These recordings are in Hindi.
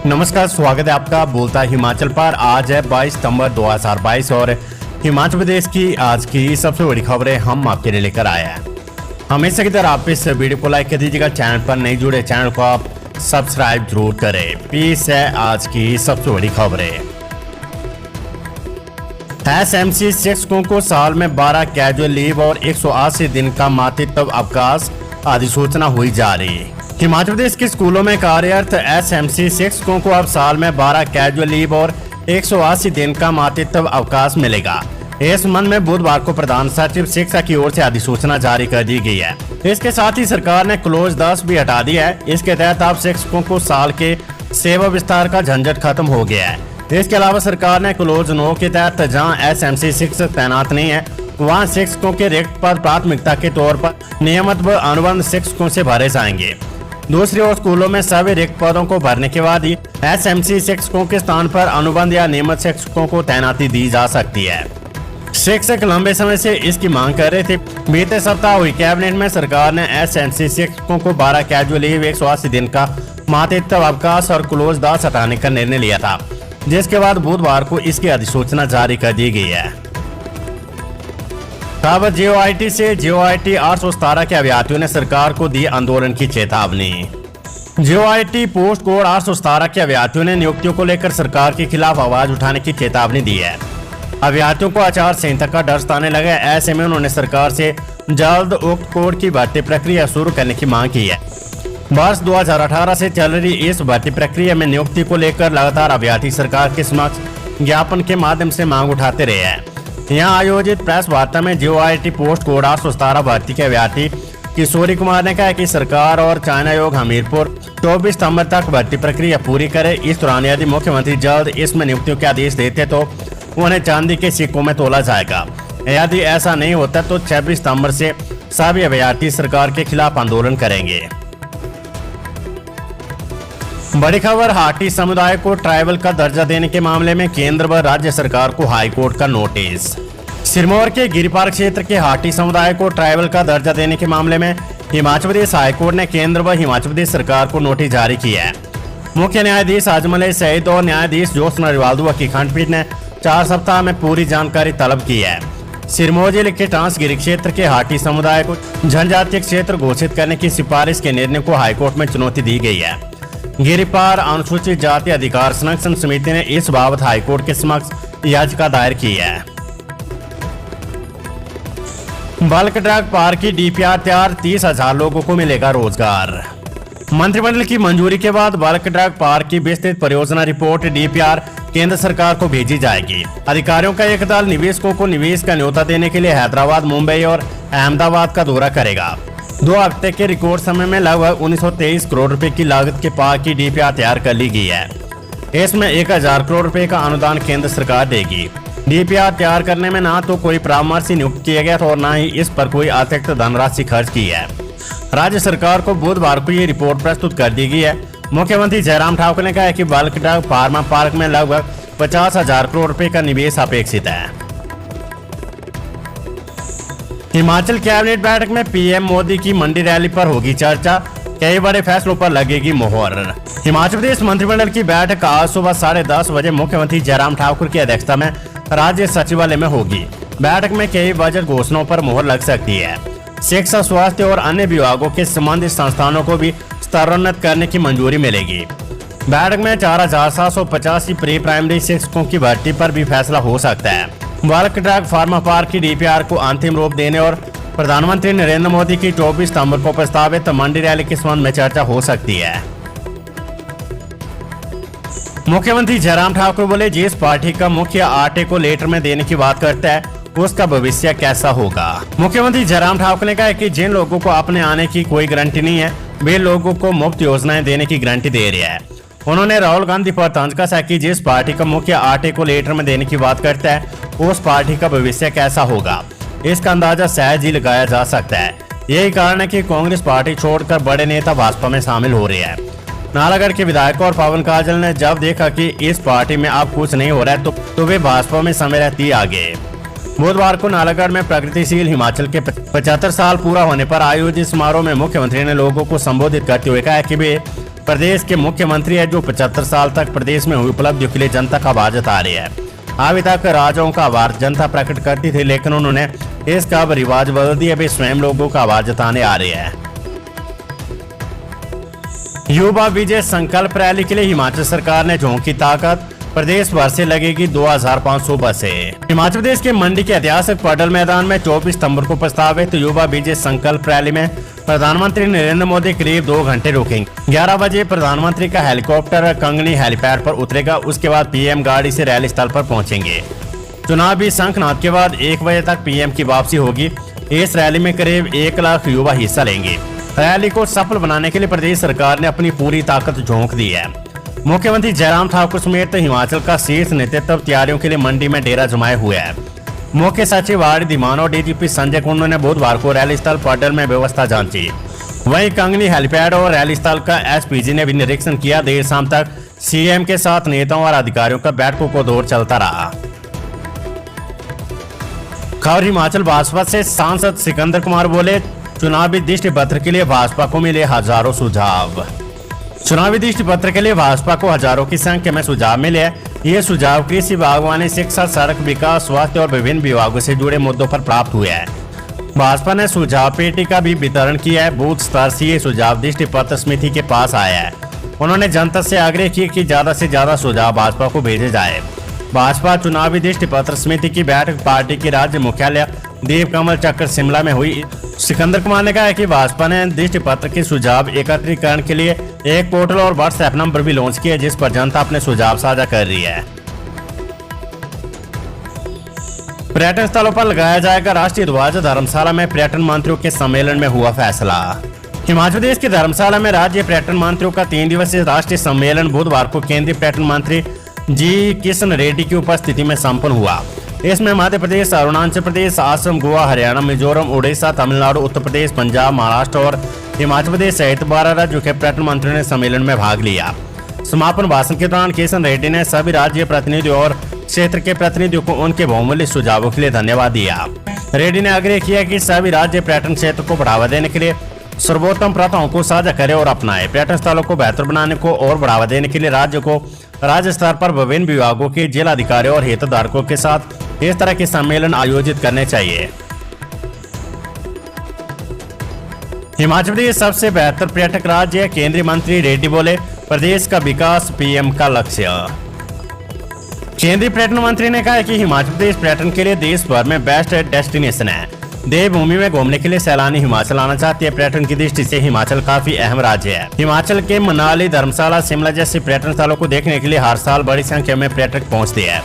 नमस्कार, स्वागत है आपका बोलता हिमाचल पर। आज है 22 सितंबर 2022 और हिमाचल प्रदेश की आज की सबसे बड़ी खबरें हम आपके लिए लेकर आए हैं। हमेशा की तरह आप इस वीडियो को लाइक कर दीजिएगा। चैनल पर नहीं जुड़े चैनल को आप सब्सक्राइब जरूर करें। पेश है आज की सबसे बड़ी खबरें। एसएमसी शिक्षकों को साल में 12 कैजुअल लीव और 180 दिन का मातृत्व अवकाश अधिसूचना हुई जारी। हिमाचल प्रदेश के स्कूलों में कार्यरत एसएमसी शिक्षकों को अब साल में 12 कैजुअल लीव और 180 दिन का मातृत्व अवकाश मिलेगा। इस संबंध में बुधवार को प्रधान सचिव शिक्षा की ओर से अधिसूचना जारी कर दी गई है। इसके साथ ही सरकार ने क्लोज 10 भी हटा दिया है। इसके तहत अब शिक्षकों को साल के सेवा विस्तार का झंझट खत्म हो गया है। इसके अलावा सरकार ने क्लोज 9 के तहत जहां एसएमसी शिक्षक तैनात नहीं है, वहां शिक्षकों के रिक्त पद प्राथमिकता के तौर पर नियमित व अनुबंध शिक्षकों से भरे जाएंगे। दूसरी ओर स्कूलों में सभी रिक्त पदों को भरने के बाद ही एसएमसी शिक्षकों के स्थान पर अनुबंध या नियमित शिक्षकों को तैनाती दी जा सकती है। शिक्षक लंबे समय से इसकी मांग कर रहे थे। बीते सप्ताह हुई कैबिनेट में सरकार ने एसएमसी शिक्षकों को 12 कैजुअल लीव, 180 दिन का मातृत्व अवकाश और क्लोज 10 हटाने का निर्णय लिया था, जिसके बाद बुधवार को इसकी अधिसूचना जारी कर दी गई है। खबर जेओआईटी से। जेओआईटी 817 के अभ्यर्थियों ने सरकार को दी आंदोलन की चेतावनी। जेओआईटी पोस्ट कोड 817 के अभ्यर्थियों ने नियुक्तियों को लेकर सरकार के खिलाफ आवाज उठाने की चेतावनी दी है। अभ्यर्थियों को आचार संहिता का डर सताने लगा। ऐसे में उन्होंने सरकार से जल्द उक्त कोड की भर्ती प्रक्रिया शुरू करने की मांग की है। वर्ष 2018 से चल रही इस भर्ती प्रक्रिया में नियुक्ति को लेकर लगातार अभ्यर्थी सरकार के समक्ष ज्ञापन के माध्यम से मांग उठाते रहे हैं। यहाँ आयोजित प्रेस वार्ता में जेओआईटी पोस्ट कोड 817 भर्ती के अभ्यर्थी किशोरी कुमार ने कहा कि सरकार और चयन आयोग हमीरपुर 24 सितंबर तक भर्ती प्रक्रिया पूरी करे। इस दौरान यदि मुख्यमंत्री जल्द इसमें नियुक्तियों के आदेश देते तो उन्हें चांदी के सिक्कों में तोला जाएगा। यदि ऐसा नहीं होता तो 26 सितंबर से सभी अभ्यर्थी सरकार के खिलाफ आंदोलन करेंगे। बड़ी खबर, हाटी समुदाय को ट्राइबल का दर्जा देने के मामले में केंद्र व राज्य सरकार को हाईकोर्ट का नोटिस। सिरमौर के गिरिपार क्षेत्र के हाटी समुदाय को ट्राइबल का दर्जा देने के मामले में हिमाचल प्रदेश हाईकोर्ट ने केंद्र व हिमाचल प्रदेश सरकार को नोटिस जारी किया है। मुख्य न्यायाधीश आजमल सईद और न्यायाधीश ज्योत्सना रिवालदुआ की खंडपीठ ने 4 सप्ताह में पूरी जानकारी तलब की है। सिरमौर जिले के टांसगिरी क्षेत्र के हाटी समुदाय को जनजातीय क्षेत्र घोषित करने की सिफारिश के निर्णय को हाईकोर्ट में चुनौती दी गई है। गिरिपार अनुसूचित जाति अधिकार संरक्षण समिति ने इस बाबत हाईकोर्ट के समक्ष याचिका दायर की है। बल्क ड्रग पार्क की डीपीआर तैयार, 30,000 लोगों को मिलेगा रोजगार। मंत्रिमंडल की मंजूरी के बाद बल्क ड्रग पार्क की विस्तृत परियोजना रिपोर्ट डीपीआर केंद्र सरकार को भेजी जाएगी। अधिकारियों का एक दल निवेशकों को निवेश का न्योता देने के लिए हैदराबाद, मुंबई और अहमदाबाद का दौरा करेगा। 2 हफ्ते के रिकॉर्ड समय में लगभग 1923 करोड़ रुपए की लागत के पार्क की डीपीआर तैयार कर ली गई है। इसमें 1000 करोड़ रुपए का अनुदान केंद्र सरकार देगी। डीपीआर तैयार करने में ना तो कोई परामर्शी नियुक्त किया गया था और न ही इस पर कोई अतिरिक्त धनराशि खर्च की है। राज्य सरकार को बुधवार को ये रिपोर्ट प्रस्तुत कर दी गई है। मुख्यमंत्री जयराम ठाकुर ने कहा है कि बल्क ड्रग फार्मा पार्क में लगभग 50,000 करोड़ रुपए का निवेश अपेक्षित है। हिमाचल कैबिनेट बैठक में पीएम मोदी की मंडी रैली पर होगी चर्चा, कई बड़े फैसलों पर लगेगी मोहर। हिमाचल प्रदेश मंत्रिमंडल की बैठक आज सुबह 10:30 बजे मुख्यमंत्री जयराम ठाकुर की अध्यक्षता में राज्य सचिवालय में होगी। बैठक में कई बजट घोषणाओं पर मोहर लग सकती है। शिक्षा, स्वास्थ्य और अन्य विभागों के संबंधित संस्थानों को भी स्तरोन्नत करने की मंजूरी मिलेगी। बैठक में 4785 प्री प्राइमरी शिक्षकों की भर्ती पर भी फैसला हो सकता है। बल्क ड्रग फार्मा पार्क की डीपीआर को अंतिम रूप देने और प्रधानमंत्री नरेंद्र मोदी की 24 सितंबर को प्रस्तावित मंडी रैली के संबंध में चर्चा हो सकती है। मुख्यमंत्री जयराम ठाकुर बोले, जिस पार्टी का मुखिया आटे को लेटर में देने की बात करता है उसका भविष्य कैसा होगा। मुख्यमंत्री जयराम ठाकुर ने कहा कि जिन लोगों को अपने आने की कोई गारंटी नहीं है वे लोगों को मुफ्त योजनाएं देने की गारंटी दे रहे हैं। उन्होंने राहुल गांधी पर तंज कसा कि जिस पार्टी का मुखिया आटे को लेटर में देने की बात करता है उस पार्टी का भविष्य कैसा होगा, इसका अंदाजा सहज ही लगाया जा सकता है। यही कारण है कि कांग्रेस पार्टी छोड़कर बड़े नेता भाजपा में शामिल हो रहे हैं। नालागढ़ के विधायक और पवन काजल ने जब देखा कि इस पार्टी में अब कुछ नहीं हो रहा है तो वे भाजपा में समय रहती आगे। बुधवार को नालागढ़ में प्रगतिशील हिमाचल के 75 साल पूरा होने पर आयोजित समारोह में मुख्यमंत्री ने लोगों को संबोधित करते हुए कहा कि वे प्रदेश के मुख्यमंत्री है जो 75 साल तक प्रदेश में हुई उपलब्धियों के लिए जनता का आवाज जता रहे हैं। अभी तक राजाओं का आभार जनता प्रकट करती थी, लेकिन उन्होंने इसका अब रिवाज बदल दिया। अभी स्वयं लोगों का आवाज जताने आ रहे हैं। युवा विजय संकल्प रैली के लिए हिमाचल सरकार ने झोंकी ताकत, प्रदेश भर से लगेगी 2500 बसें। हिमाचल प्रदेश के मंडी के ऐतिहासिक पडल मैदान में 24 सितंबर को प्रस्तावित युवा विजय संकल्प रैली में प्रधानमंत्री नरेंद्र मोदी करीब 2 घंटे रुकेंगे। 11 बजे प्रधानमंत्री का हेलीकॉप्टर कंगनी हेलीपैड पर उतरेगा। उसके बाद पीएम गाड़ी से रैली स्थल पर पहुंचेंगे। चुनावी शंखनाद के बाद 1 बजे तक पीएम की वापसी होगी। इस रैली में करीब 1 लाख युवा हिस्सा लेंगे। रैली को सफल बनाने के लिए प्रदेश सरकार ने अपनी पूरी ताकत झोंक दी है। मुख्यमंत्री जयराम ठाकुर समेत हिमाचल का शीर्ष नेतृत्व तैयारियों के लिए मंडी में डेरा जमाए हुए है। मुख्य सचिव आर धीमान और डीजीपी संजय कुंडू ने बुधवार को रैली स्थल पडल में व्यवस्था जांची। वहीं कंगनी हेलीपैड और रैली स्थल का एसपीजी ने भी निरीक्षण किया। देर शाम तक सीएम के साथ नेताओं और अधिकारियों का बैठकों को दौर चलता रहा। खबर हिमाचल भाजपा से सांसद सिकंदर कुमार बोले, चुनावी दृष्टि पत्र के लिए भाजपा को मिले हजारों सुझाव। चुनावी दृष्टि पत्र के लिए भाजपा को हजारों की संख्या में सुझाव मिले हैं। ये सुझाव कृषि, बागवानी, शिक्षा, सड़क विकास, स्वास्थ्य और विभिन्न विभागों से जुड़े मुद्दों पर प्राप्त हुए हैं। भाजपा ने सुझाव पेटी का भी वितरण किया है। बूथ स्तर से ये सुझाव दृष्टि पत्र समिति के पास आया है। उन्होंने जनता से आग्रह किया कि ज्यादा से ज्यादा सुझाव भाजपा को भेजे जाए। भाजपा चुनावी दृष्टि पत्र समिति की बैठक पार्टी के राज्य मुख्यालय देव कमल चक्र शिमला में हुई। सिकंदर कुमार ने कहा कि भाजपा ने दृष्टि पत्र के सुझाव एकत्रीकरण के लिए एक पोर्टल और व्हाट्सएप नंबर भी लॉन्च किया, जिस पर जनता अपने सुझाव साझा कर रही है। पर्यटन स्थलों पर लगाया जाएगा राष्ट्रीय ध्वज। धर्मशाला में पर्यटन मंत्रियों के सम्मेलन में हुआ फैसला। हिमाचल प्रदेश के धर्मशाला में राज्य पर्यटन मंत्रियों का 3 दिवसीय राष्ट्रीय सम्मेलन बुधवार को केंद्रीय पर्यटन मंत्री जी किशन रेड्डी की उपस्थिति में संपन्न हुआ। इसमें मध्य प्रदेश, अरुणाचल प्रदेश, असम, गोवा, हरियाणा, मिजोरम, उड़ीसा, तमिलनाडु, उत्तर प्रदेश, पंजाब, महाराष्ट्र और हिमाचल प्रदेश सहित 12 राज्यों के पर्यटन मंत्रियों ने सम्मेलन में भाग लिया। समापन भाषण के दौरान किशन रेड्डी ने सभी राज्य प्रतिनिधियों और क्षेत्र के प्रतिनिधियों को उनके बहुमूल्य सुझावों के लिए धन्यवाद दिया। रेड्डी ने आग्रह किया कि सभी राज्य पर्यटन क्षेत्र को बढ़ावा देने के लिए सर्वोत्तम प्रथाओं को साझा करें और अपनाएं। पर्यटन स्थलों को बेहतर बनाने को और बढ़ावा देने के लिए राज्य को राज्य स्तर पर विभिन्न विभागों के जिला अधिकारियों और हितधारकों के साथ इस तरह के सम्मेलन आयोजित करने चाहिए। हिमाचल प्रदेश सबसे बेहतर पर्यटक राज्य है, केंद्रीय मंत्री रेड्डी बोले। प्रदेश का विकास पीएम का लक्ष्य। केंद्रीय पर्यटन मंत्री ने कहा कि हिमाचल प्रदेश पर्यटन के लिए देश भर में बेस्ट डेस्टिनेशन है। देवभूमि में घूमने के लिए सैलानी हिमाचल आना चाहते हैं। पर्यटन की दृष्टि से हिमाचल काफी अहम राज्य है। हिमाचल के मनाली, धर्मशाला, शिमला जैसे पर्यटन स्थलों को देखने के लिए हर साल बड़ी संख्या में पर्यटक पहुंचते हैं।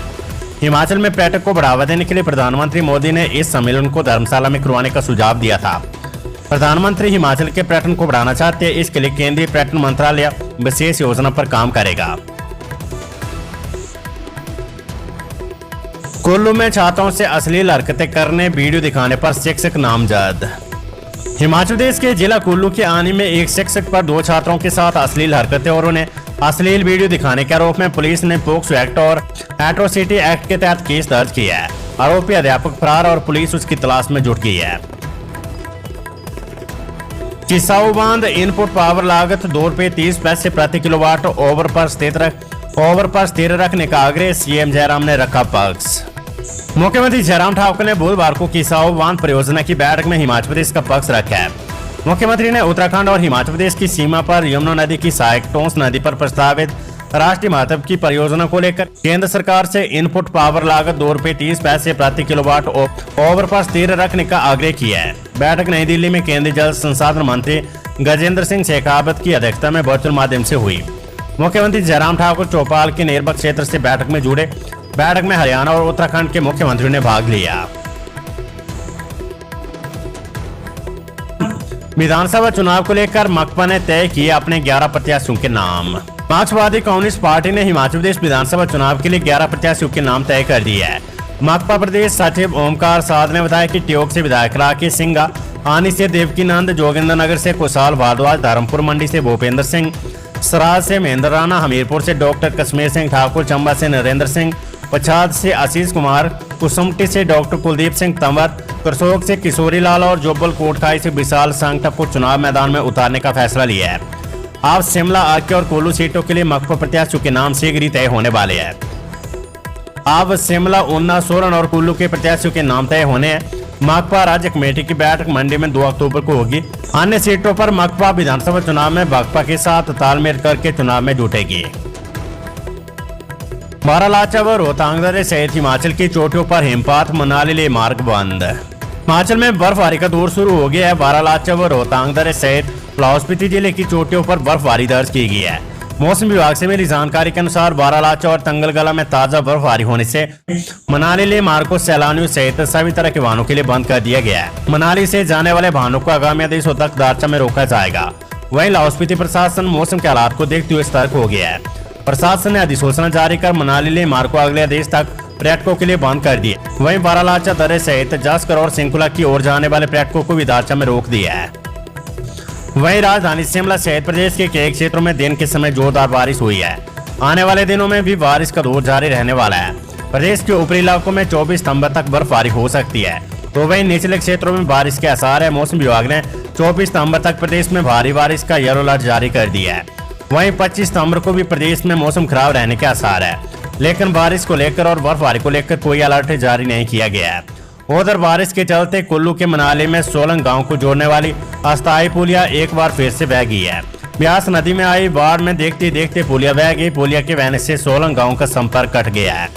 हिमाचल में पर्यटक को बढ़ावा देने के लिए प्रधानमंत्री मोदी ने इस सम्मेलन को धर्मशाला में करवाने का सुझाव दिया था। प्रधानमंत्री हिमाचल के पर्यटन को बढ़ाना चाहते हैं। इसके लिए केंद्रीय पर्यटन मंत्रालय विशेष योजना पर काम करेगा। कुल्लू में छात्राओं से अश्लील हरकतें करने, वीडियो दिखाने पर शिक्षक नामजद। हिमाचल प्रदेश के जिला कुल्लू के आनी में एक शिक्षक पर 2 छात्रों के साथ अश्लील हरकतें और उन्हें अश्लील वीडियो दिखाने के आरोप में पुलिस ने पोक्सो एक्ट और एट्रोसिटी एक्ट के तहत केस दर्ज किया है। आरोपी अध्यापक फरार और पुलिस उसकी तलाश में जुट गई है। किसाऊ बांध इनपुट पावर लागत ₹2.30 प्रति किलोवाट ओवर पर स्थिर रखने का आग्रह, सीएम जयराम ने रखा पक्ष। मुख्यमंत्री जयराम ठाकुर ने बुधवार को किसाऊ बांध परियोजना की बैठक में हिमाचल प्रदेश का पक्ष रखा है। मुख्यमंत्री ने उत्तराखंड और हिमाचल प्रदेश की सीमा पर यमुना नदी की सहायक टोंस नदी पर प्रस्तावित राष्ट्रीय महत्व की परियोजना को लेकर केंद्र सरकार से इनपुट पावर लागत ₹2.30 प्रति किलोवाट ओवर पर स्थिर रखने का आग्रह किया है। बैठक नई दिल्ली में केंद्रीय जल संसाधन मंत्री गजेंद्र सिंह शेखावत की अध्यक्षता में वर्चुअल माध्यम से हुई। मुख्यमंत्री जयराम ठाकुर चौपाल के नेरबग क्षेत्र से बैठक में जुड़े। बैठक में हरियाणा और उत्तराखंड के मुख्यमंत्रियों ने भाग लिया। विधानसभा चुनाव को लेकर माकपा ने तय किए अपने 11 प्रत्याशियों के नाम। मार्क्सवादी कम्युनिस्ट पार्टी ने हिमाचल प्रदेश विधानसभा चुनाव के लिए 11 प्रत्याशियों के नाम तय कर दिए हैं। माकपा प्रदेश सचिव ओमकार साध ने बताया कि ट्योक से विधायक राकेश सिंघा, आनी से देवकीनंद, जोगिंद्र नगर से कुशाल भारद्वाज, धर्मपुर मंडी से भूपेंद्र सिंह, सराज से महेंद्र राणा, हमीरपुर से डॉक्टर कश्मीर सिंह ठाकुर, चंबा से नरेंद्र सिंह, पछाद से आशीष कुमार, कुसुमटी से डॉक्टर कुलदीप सिंह तंवर, करसोग से किशोरी लाल और जोबल कोटखाई से विशाल संगठन को चुनाव मैदान में उतारने का फैसला लिया है। अब शिमला, आके और कुल्लू सीटों के लिए माकपा प्रत्याशियों के नाम शीघ्र ही तय होने वाले हैं। अब शिमला, ऊना, सोलन और कुल्लू के प्रत्याशियों के नाम तय होने हैं। माकपा राज्य कमेटी की बैठक मंडी में 2 अक्टूबर को होगी। अन्य सीटों पर माकपा विधानसभा चुनाव में भाजपा के साथ तालमेल करके चुनाव में जुटेगी। बारालाचा व रोहतांग दर्रे सहित हिमाचल की चोटियों पर हिमपात, मनाली ले मार्ग बंद। हिमाचल में बर्फबारी का दौर शुरू हो गया है। बारालाचा व रोहतांग दर्रे सहित लाहौल स्पीति जिले की चोटियों पर बर्फबारी दर्ज की गई है। मौसम विभाग से मिली जानकारी के अनुसार बारालाचा और तंगलगला में ताजा बर्फबारी होने से मनाली ले मार्ग को सैलानियों सहित सभी तरह के वाहनों के लिए बंद कर दिया गया है। मनाली से जाने वाले वाहनों को आगामी आदेशों तक दारचा में रोका जाएगा। वहीं लाहौल स्पीति प्रशासन मौसम के हालात को देखते हुए सतर्क हो गया है। प्रशासन ने अधिसूचना जारी कर मनाली ले मार्ग को अगले आदेश तक पर्यटकों के लिए बंद कर दिए। वहीं बारालाचा दर्रे सहित जास्कर और सिंकुला की ओर जाने वाले पर्यटकों को भी दारचा में रोक दिया है। वहीं राजधानी शिमला सहित प्रदेश के कई क्षेत्रों में दिन के समय जोरदार बारिश हुई है। आने वाले दिनों में भी बारिश का दौर जारी रहने वाला है। प्रदेश के ऊपरी इलाकों में 24 सितंबर तक बर्फबारी हो सकती है, तो वहीं निचले क्षेत्रों में बारिश के आसार है। मौसम विभाग ने 24 सितंबर तक प्रदेश में भारी बारिश का येलो अलर्ट जारी कर दिया है। वहीं 25 सितंबर को भी प्रदेश में मौसम खराब रहने के आसार है, लेकिन बारिश को लेकर और बर्फबारी को लेकर कोई अलर्ट जारी नहीं किया गया है। उधर बारिश के चलते कुल्लू के मनाली में सोलंग गांव को जोड़ने वाली अस्थायी पुलिया एक बार फिर से बह गई है। ब्यास नदी में आई बाढ़ में देखते देखते पुलिया बह गई। पुलिया के बहने से सोलंग गांव का संपर्क कट गया है।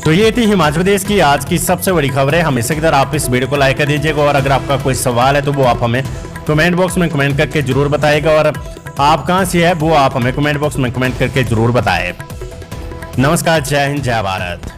तो ये थी हिमाचल प्रदेश की आज की सबसे बड़ी खबरें। हमेशा की तरह आप इस वीडियो को लाइक कर दीजिएगा और अगर आपका कोई सवाल है तो वो आप हमें कमेंट बॉक्स में कमेंट करके जरूर बताइएगा, और आप कहां से है वो आप हमें कमेंट बॉक्स में कमेंट करके जरूर बताएं। नमस्कार, जय हिंद, जय भारत।